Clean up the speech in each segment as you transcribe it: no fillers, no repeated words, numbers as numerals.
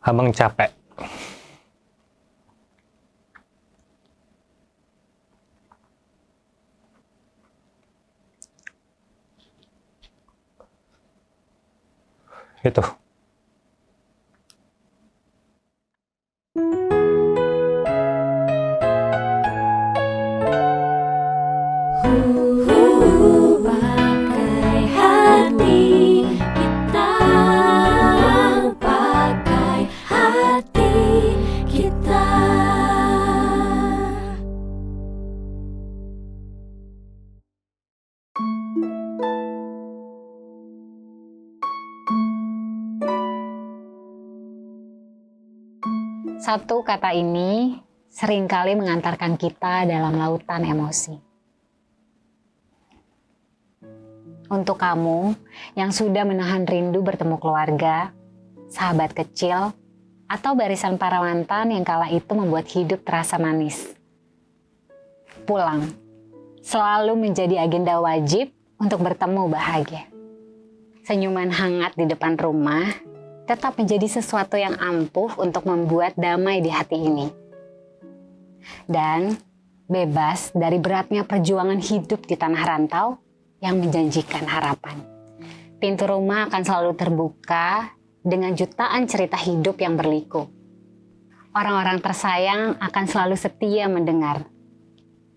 Abang capek. Itu. Pakai hati kita, pakai hati kita. Satu kata ini seringkali mengantarkan kita dalam lautan emosi. Untuk kamu yang sudah menahan rindu bertemu keluarga, sahabat kecil, atau barisan para mantan yang kala itu membuat hidup terasa manis. Pulang selalu menjadi agenda wajib untuk bertemu bahagia. Senyuman hangat di depan rumah tetap menjadi sesuatu yang ampuh untuk membuat damai di hati ini. Dan bebas dari beratnya perjuangan hidup di tanah rantau yang menjanjikan harapan. Pintu rumah akan selalu terbuka dengan jutaan cerita hidup yang berliku. Orang-orang tersayang akan selalu setia mendengar.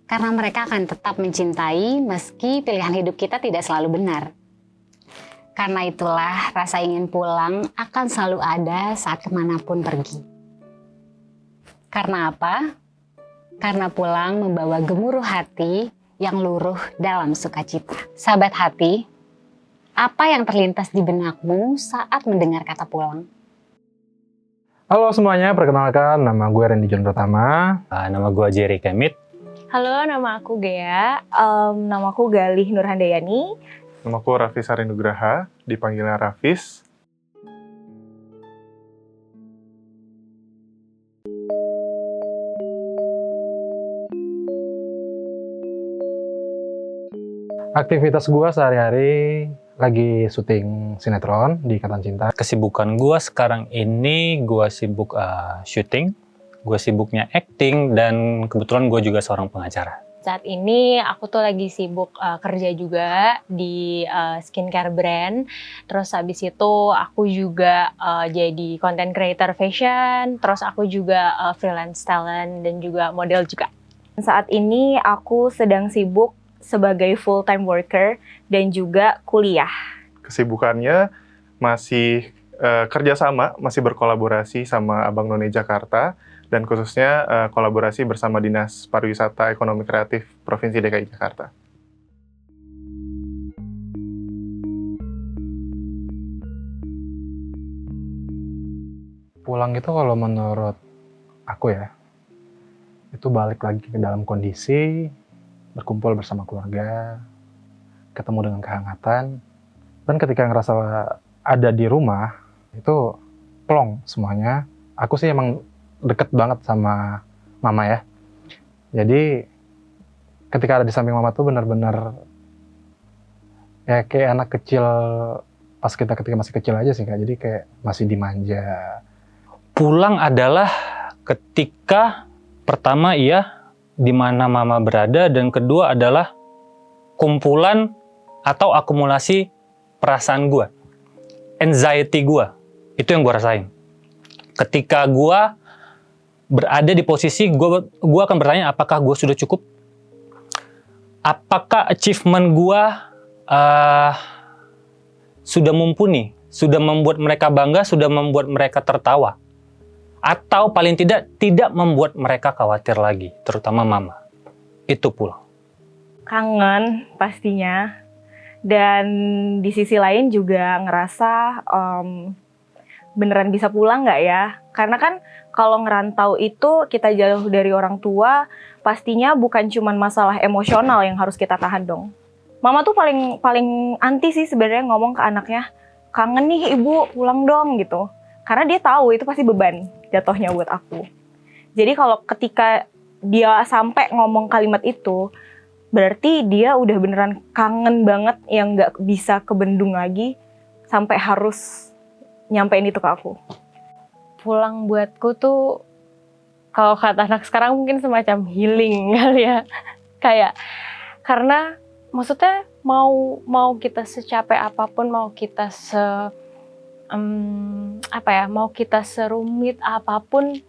Karena mereka akan tetap mencintai meski pilihan hidup kita tidak selalu benar. Karena itulah rasa ingin pulang akan selalu ada saat kemanapun pergi. Karena apa? Karena pulang membawa gemuruh hati yang luruh dalam sukacita. Sahabat hati, apa yang terlintas di benakmu saat mendengar kata pulang? Halo semuanya, perkenalkan nama gue Randy John Pratama. Nama gue Jerry Kemit. Halo, nama aku Gea. Nama aku Galih Nurhandayani. Nama aku Rafis Arinugraha, dipanggilnya Rafis. Aktivitas gue sehari-hari lagi syuting sinetron di Ikatan Cinta. Kesibukan gue sekarang ini, gue sibuk syuting, gue sibuknya acting, dan kebetulan gue juga seorang pengacara. Saat ini aku tuh lagi sibuk kerja juga di skincare brand. Terus habis itu aku juga jadi content creator fashion. Terus aku juga freelance talent dan juga model juga. Saat ini aku sedang sibuk sebagai full-time worker dan juga kuliah. Kesibukannya masih kerjasama, masih berkolaborasi sama Abang None Jakarta, dan khususnya kolaborasi bersama Dinas Pariwisata Ekonomi Kreatif Provinsi DKI Jakarta. Pulang itu kalau menurut aku ya, itu balik lagi ke dalam kondisi berkumpul bersama keluarga, ketemu dengan kehangatan, dan ketika ngerasa ada di rumah, itu plong semuanya. Aku sih emang deket banget sama mama ya. Jadi ketika ada di samping mama tuh benar-benar ya kayak anak kecil pas kita ketika masih kecil aja sih Kak. Jadi kayak masih dimanja. Pulang adalah ketika pertama di mana mama berada, dan kedua adalah kumpulan atau akumulasi perasaan gue, anxiety gue, itu yang gue rasain. Ketika gue berada di posisi gue akan bertanya, apakah gue sudah cukup? Apakah achievement gue sudah mumpuni, sudah membuat mereka bangga, sudah membuat mereka tertawa? Atau paling tidak membuat mereka khawatir lagi, terutama mama. Itu pulang. Kangen pastinya. Dan di sisi lain juga ngerasa beneran bisa pulang nggak ya? Karena kan kalau ngerantau itu kita jauh dari orang tua, pastinya bukan cuma masalah emosional yang harus kita tahan dong. Mama tuh paling anti sih sebenarnya ngomong ke anaknya, kangen nih ibu pulang dong gitu. Karena dia tahu itu pasti beban jatuhnya buat aku. Jadi kalau ketika dia sampai ngomong kalimat itu, berarti dia udah beneran kangen banget yang nggak bisa kebendung lagi sampai harus nyampein itu ke aku. pulang buatku tuh kalau kata anak sekarang mungkin semacam healing kali ya. Kayak karena maksudnya mau kita secapek apapun, mau kita mau kita serumit apapun,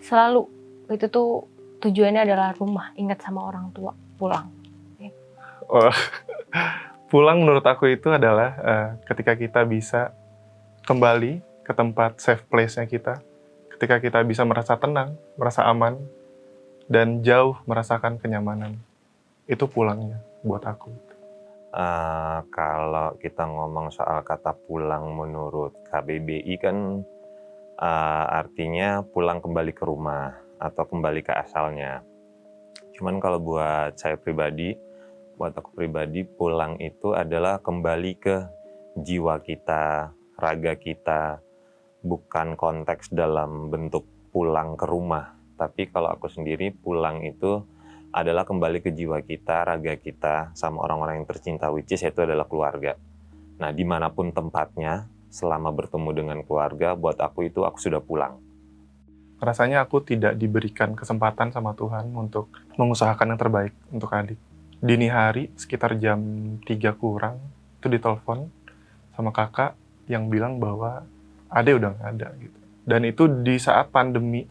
selalu itu tuh tujuannya adalah rumah, ingat sama orang tua, pulang. Oh, pulang menurut aku itu adalah ketika kita bisa kembali ke tempat safe place-nya kita, ketika kita bisa merasa tenang, merasa aman, dan jauh merasakan kenyamanan. Itu pulangnya buat aku. Kalau kita ngomong soal kata pulang menurut KBBI kan artinya pulang kembali ke rumah atau kembali ke asalnya. Cuman kalau buat saya pribadi, buat aku pribadi, pulang itu adalah kembali ke jiwa kita, raga kita, bukan konteks dalam bentuk pulang ke rumah. Tapi kalau aku sendiri, pulang itu adalah kembali ke jiwa kita, raga kita, sama orang-orang yang tercinta, which is itu adalah keluarga. Nah, dimanapun tempatnya, selama bertemu dengan keluarga, buat aku itu aku sudah pulang. Rasanya aku tidak diberikan kesempatan sama Tuhan untuk mengusahakan yang terbaik untuk adik. Dini hari, sekitar jam 3 kurang, itu ditelepon sama kakak yang bilang bahwa Ade udah nggak ada gitu. Dan itu di saat pandemi.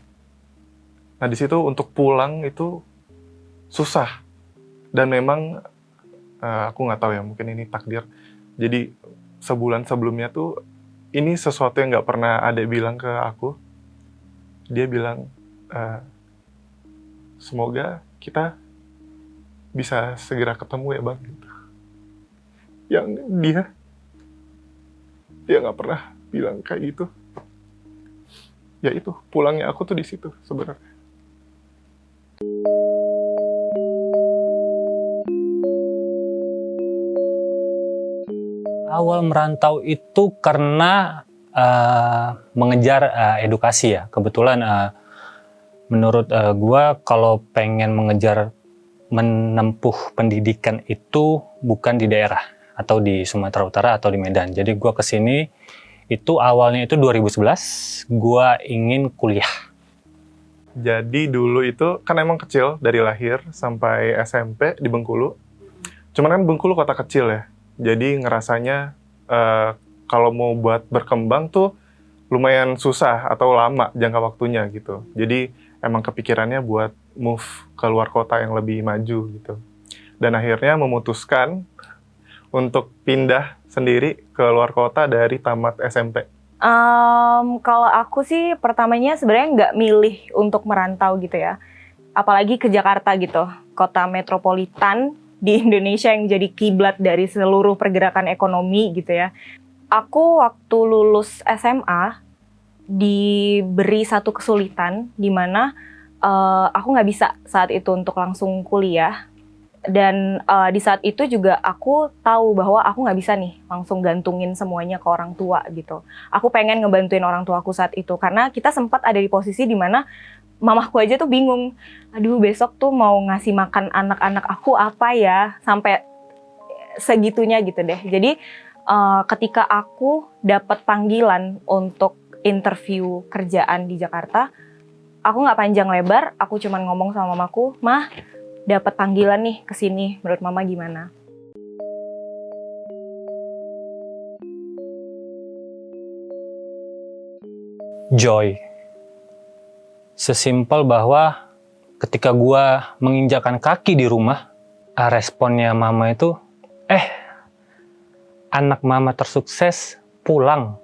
Nah, di situ untuk pulang itu susah. Dan memang aku nggak tahu ya, mungkin ini takdir. Jadi sebulan sebelumnya tuh ini sesuatu yang nggak pernah Ade bilang ke aku. Dia bilang semoga kita bisa segera ketemu ya bang. Yang dia nggak pernah bilang kayak gitu. Ya itu pulangnya aku tuh di situ sebenarnya. Awal merantau itu karena mengejar edukasi ya. Kebetulan menurut gua kalau pengen menempuh pendidikan itu bukan di daerah atau di Sumatera Utara atau di Medan. Jadi gua kesini itu awalnya itu 2011, gua ingin kuliah. Jadi dulu itu kan emang kecil dari lahir sampai SMP di Bengkulu. Cuman kan Bengkulu kota kecil ya. Jadi ngerasanya kalau mau buat berkembang tuh lumayan susah atau lama jangka waktunya gitu. Jadi emang kepikirannya buat move ke luar kota yang lebih maju gitu. Dan akhirnya memutuskan untuk pindah sendiri ke luar kota dari tamat SMP. Kalau aku sih pertamanya sebenarnya nggak milih untuk merantau gitu ya. Apalagi ke Jakarta gitu, kota metropolitan di Indonesia yang jadi kiblat dari seluruh pergerakan ekonomi gitu ya. Aku waktu lulus SMA diberi satu kesulitan di mana aku nggak bisa saat itu untuk langsung kuliah. Dan di saat itu juga aku tahu bahwa aku nggak bisa nih langsung gantungin semuanya ke orang tua gitu. Aku pengen ngebantuin orang tuaku saat itu karena kita sempat ada di posisi di mana mamahku aja tuh bingung. Aduh, besok tuh mau ngasih makan anak-anak aku apa ya? Sampai segitunya gitu deh. Jadi ketika aku dapat panggilan untuk interview kerjaan di Jakarta, aku nggak panjang lebar, aku cuman ngomong sama mamaku, "Mah, dapat panggilan nih ke sini. Menurut mama gimana?" Joy. Sesimpel bahwa ketika gua menginjakan kaki di rumah, responnya mama itu, anak mama tersukses pulang.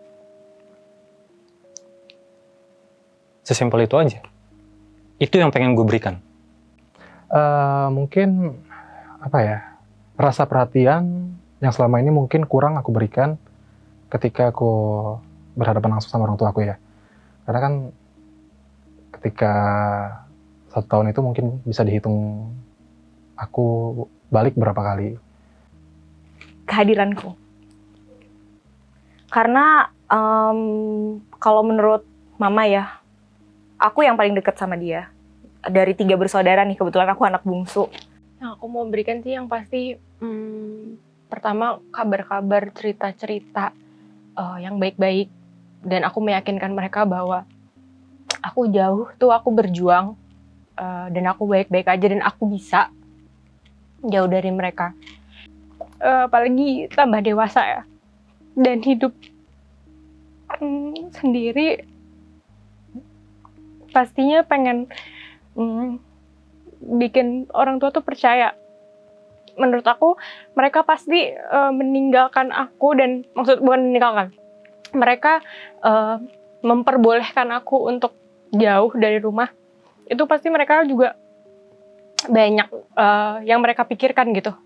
Sesimpel itu aja. Itu yang pengen gue berikan. Mungkin apa ya, rasa perhatian yang selama ini mungkin kurang aku berikan ketika aku berhadapan langsung sama orang tua aku ya. Karena kan ketika 1 tahun itu mungkin bisa dihitung aku balik berapa kali. Kehadiranku. Karena kalau menurut mama ya, aku yang paling dekat sama dia. Dari 3 bersaudara nih, kebetulan aku anak bungsu. Yang aku mau berikan sih yang pasti pertama kabar-kabar, cerita-cerita yang baik-baik, dan aku meyakinkan mereka bahwa aku jauh tuh aku berjuang dan aku baik-baik aja dan aku bisa jauh dari mereka. Apalagi tambah dewasa ya dan hidup sendiri, pastinya pengen bikin orang tua tuh percaya. Menurut aku mereka pasti meninggalkan aku, dan maksud bukan meninggalkan, mereka memperbolehkan aku untuk jauh dari rumah. Itu pasti mereka juga banyak yang mereka pikirkan gitu,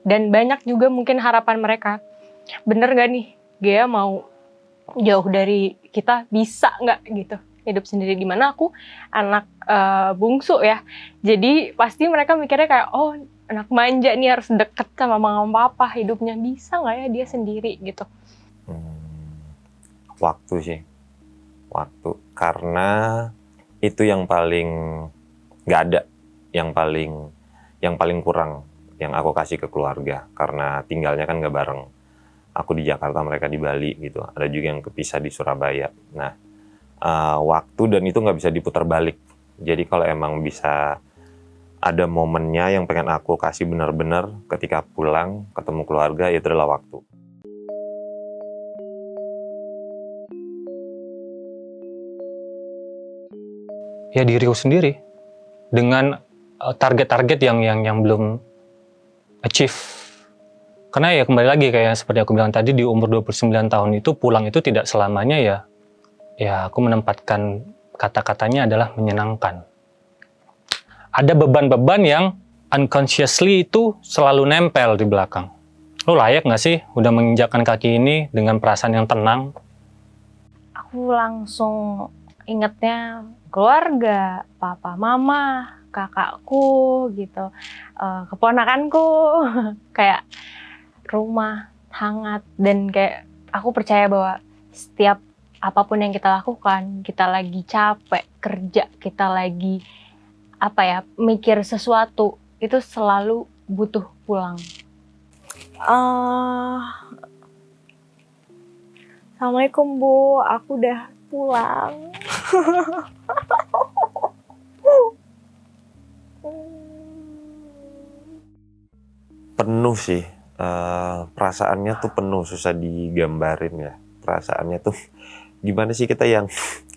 dan banyak juga mungkin harapan mereka. Bener gak nih Gea mau jauh dari kita, bisa nggak gitu hidup sendiri, dimana aku anak bungsu ya, jadi pasti mereka mikirnya kayak, oh anak manja nih harus deket sama mama papa, hidupnya bisa nggak ya dia sendiri gitu. Waktu sih, waktu, karena itu yang paling nggak ada, yang paling kurang yang aku kasih ke keluarga, karena tinggalnya kan nggak bareng. Aku di Jakarta, mereka di Bali gitu. Ada juga yang kepisah di Surabaya. Nah, waktu dan itu nggak bisa diputar balik. Jadi kalau emang bisa ada momennya yang pengen aku kasih benar-benar ketika pulang ketemu keluarga, itu adalah waktu. Ya diriku sendiri dengan target-target yang belum achieve. Karena ya kembali lagi kayak seperti aku bilang tadi, di umur 29 tahun itu pulang itu tidak selamanya ya aku menempatkan kata-katanya adalah menyenangkan. Ada beban-beban yang unconsciously itu selalu nempel di belakang. Lo layak gak sih udah menginjakkan kaki ini dengan perasaan yang tenang? Aku langsung ingetnya keluarga, papa, mama, kakakku gitu, keponakanku, kayak rumah hangat. Dan kayak aku percaya bahwa setiap apapun yang kita lakukan, kita lagi capek kerja, kita lagi mikir sesuatu, itu selalu butuh pulang. Assalamualaikum Bu, aku udah pulang. Penuh sih, perasaannya tuh penuh, susah digambarin ya. Perasaannya tuh gimana sih, kita yang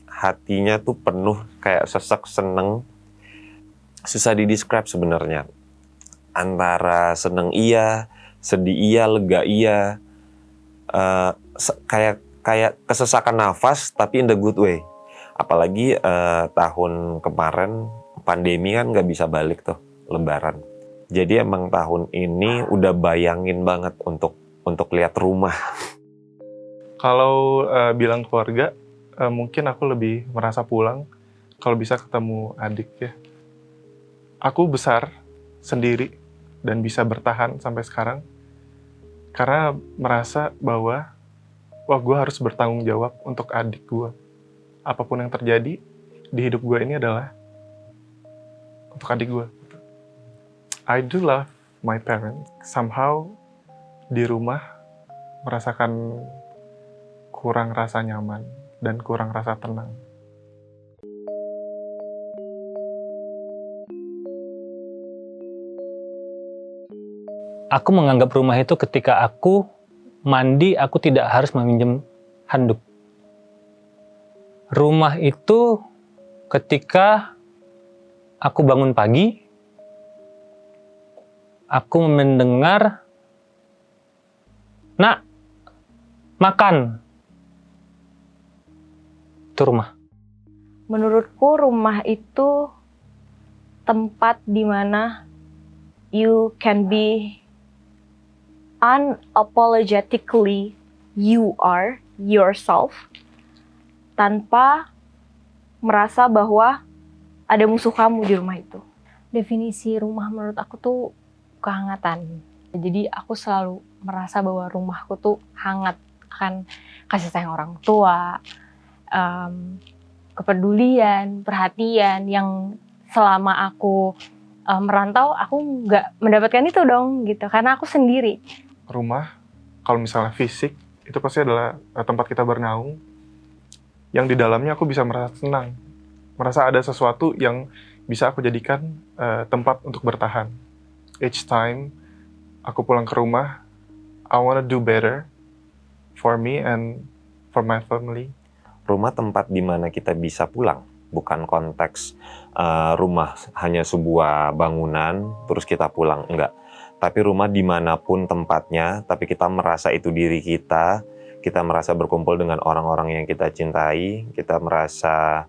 hatinya tuh penuh, kayak sesek, seneng, susah didescribe sebenarnya. Antara seneng iya, sedih iya, lega iya, kayak kesesakan nafas tapi in the good way. Apalagi tahun kemarin pandemi kan nggak bisa balik tuh lebaran. Jadi emang tahun ini udah bayangin banget untuk lihat rumah. Kalau bilang keluarga, mungkin aku lebih merasa pulang kalau bisa ketemu adik ya. Aku besar sendiri dan bisa bertahan sampai sekarang karena merasa bahwa gue harus bertanggung jawab untuk adik gue. Apapun yang terjadi di hidup gue ini adalah untuk adik gue. I do love my parents. Somehow di rumah merasakan kurang rasa nyaman dan kurang rasa tenang. Aku menganggap rumah itu ketika aku mandi, aku tidak harus meminjam handuk. Rumah itu ketika aku bangun pagi, aku mendengar, "Nak, makan." Itu rumah. Menurutku rumah itu tempat di mana you can be unapologetically you are yourself tanpa merasa bahwa ada musuh kamu di rumah itu. Definisi rumah menurut aku tuh kehangatan. Jadi aku selalu merasa bahwa rumahku tuh hangat, akan kasih sayang orang tua, kepedulian, perhatian yang selama aku merantau aku nggak mendapatkan itu dong gitu, karena aku sendiri. Rumah, kalau misalnya fisik, itu pasti adalah tempat kita bernaung yang di dalamnya aku bisa merasa tenang. merasa ada sesuatu yang bisa aku jadikan tempat untuk bertahan. Each time aku pulang ke rumah, I wanna do better for me and for my family. Rumah tempat di mana kita bisa pulang, bukan konteks rumah hanya sebuah bangunan terus kita pulang, enggak. Tapi rumah dimanapun tempatnya, tapi kita merasa itu diri kita merasa berkumpul dengan orang-orang yang kita cintai, kita merasa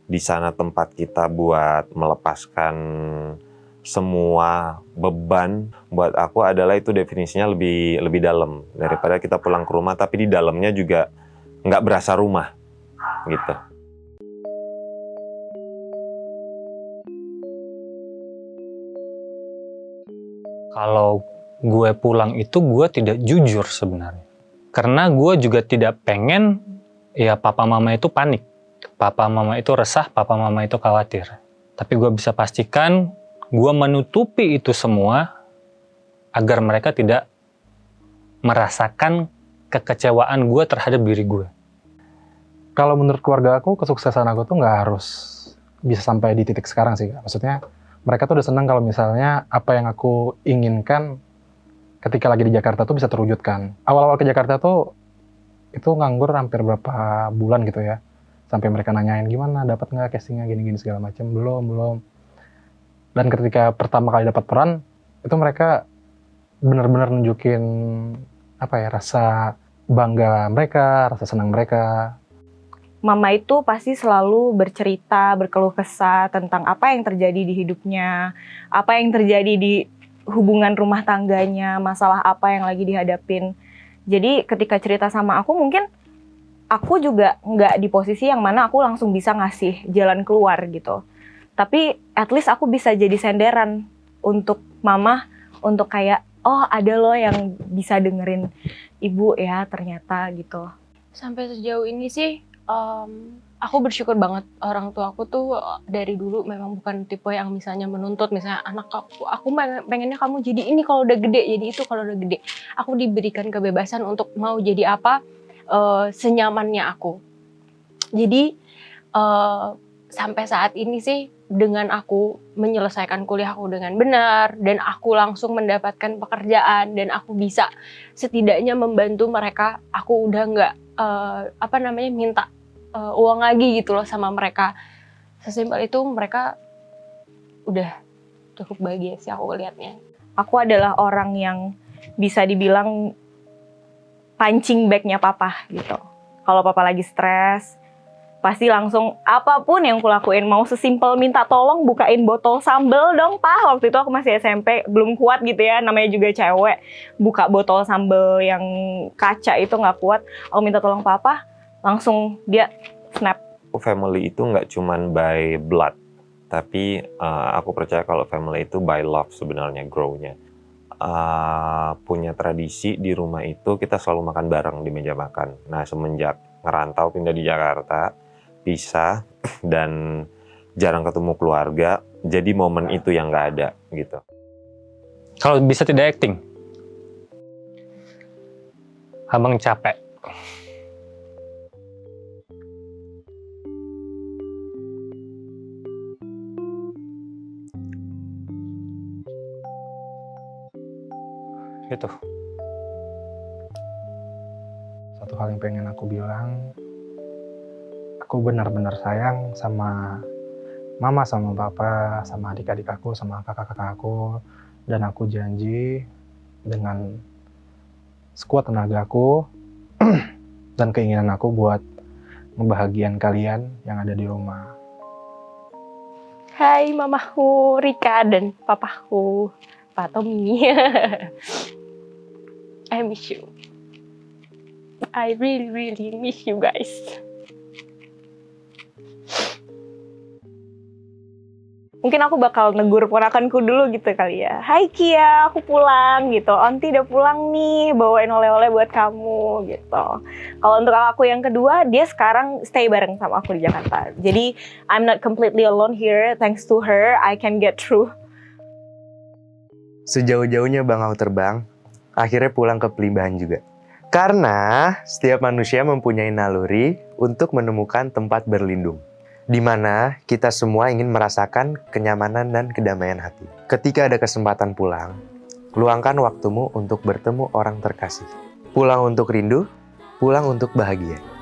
di sana tempat kita buat melepaskan semua beban. Buat aku adalah itu definisinya lebih dalam daripada kita pulang ke rumah tapi di dalamnya juga nggak berasa rumah gitu. Kalau gue pulang itu gue tidak jujur sebenarnya. Karena gue juga tidak pengen ya papa mama itu panik. Papa mama itu resah, papa mama itu khawatir. Tapi gue bisa pastikan gue menutupi itu semua agar mereka tidak merasakan kekecewaan gue terhadap diri gue. Kalau menurut keluarga aku, kesuksesan aku tuh nggak harus bisa sampai di titik sekarang sih. Maksudnya mereka tuh udah senang kalau misalnya apa yang aku inginkan ketika lagi di Jakarta tuh bisa terwujudkan. Awal-awal ke Jakarta tuh itu nganggur hampir berapa bulan gitu ya. Sampai mereka nanyain gimana, dapat nggak castingnya gini-gini segala macam. Belum. Dan ketika pertama kali dapat peran, itu mereka benar-benar nunjukin rasa bangga mereka, rasa senang mereka. Mama itu pasti selalu bercerita, berkeluh kesah tentang apa yang terjadi di hidupnya, apa yang terjadi di hubungan rumah tangganya, masalah apa yang lagi dihadapin. Jadi ketika cerita sama aku, mungkin aku juga nggak di posisi yang mana aku langsung bisa ngasih jalan keluar gitu. Tapi at least aku bisa jadi senderan untuk mama, untuk kayak, oh ada loh yang bisa dengerin ibu ya ternyata gitu. Sampai sejauh ini sih, aku bersyukur banget. Orang tua aku tuh dari dulu memang bukan tipe yang misalnya menuntut, misalnya anak aku pengennya kamu jadi ini kalau udah gede, jadi itu kalau udah gede. Aku diberikan kebebasan untuk mau jadi apa, senyamannya aku. Jadi sampai saat ini sih, dengan aku menyelesaikan kuliahku dengan benar, dan aku langsung mendapatkan pekerjaan, dan aku bisa setidaknya membantu mereka, aku udah nggak minta uang lagi gitu loh sama mereka. Sesimpel itu mereka udah cukup bahagia sih aku lihatnya. Aku adalah orang yang bisa dibilang punching bag-nya papa gitu. Kalau papa lagi stres, pasti langsung apapun yang kulakuin, mau sesimpel minta tolong bukain botol sambal dong pa. Waktu itu aku masih SMP, belum kuat gitu ya, namanya juga cewek, buka botol sambal yang kaca itu nggak kuat. Aku minta tolong papa, langsung dia snap. Family itu nggak cuman by blood, tapi aku percaya kalau family itu by love sebenarnya grow-nya. Punya tradisi di rumah itu kita selalu makan bareng di meja makan. Nah semenjak ngerantau pindah di Jakarta, pisah dan jarang ketemu keluarga, jadi momen itu yang nggak ada gitu. Kalau bisa tidak acting, abang capek. Gitu. Satu hal yang pengen aku bilang, aku benar-benar sayang sama mama, sama papa, sama adik-adik aku, sama kakak-kakak aku. Dan aku janji dengan sekuat tenaga aku dan keinginan aku buat ngebahagiain kalian yang ada di rumah. Hai mamaku Rika dan papaku Pak Tommy. I miss you. I really miss you guys. Mungkin aku bakal negur ponakanku dulu gitu kali ya. Hai Kia, aku pulang gitu. Onti udah pulang nih, bawain oleh-oleh buat kamu gitu. Kalau untuk aku yang kedua, dia sekarang stay bareng sama aku di Jakarta. Jadi I'm not completely alone here. Thanks to her, I can get through. Sejauh-jauhnya Bang aku terbang, akhirnya pulang ke Pelimbahan juga. Karena setiap manusia mempunyai naluri untuk menemukan tempat berlindung. di mana kita semua ingin merasakan kenyamanan dan kedamaian hati. Ketika ada kesempatan pulang, luangkan waktumu untuk bertemu orang terkasih. Pulang untuk rindu, pulang untuk bahagia.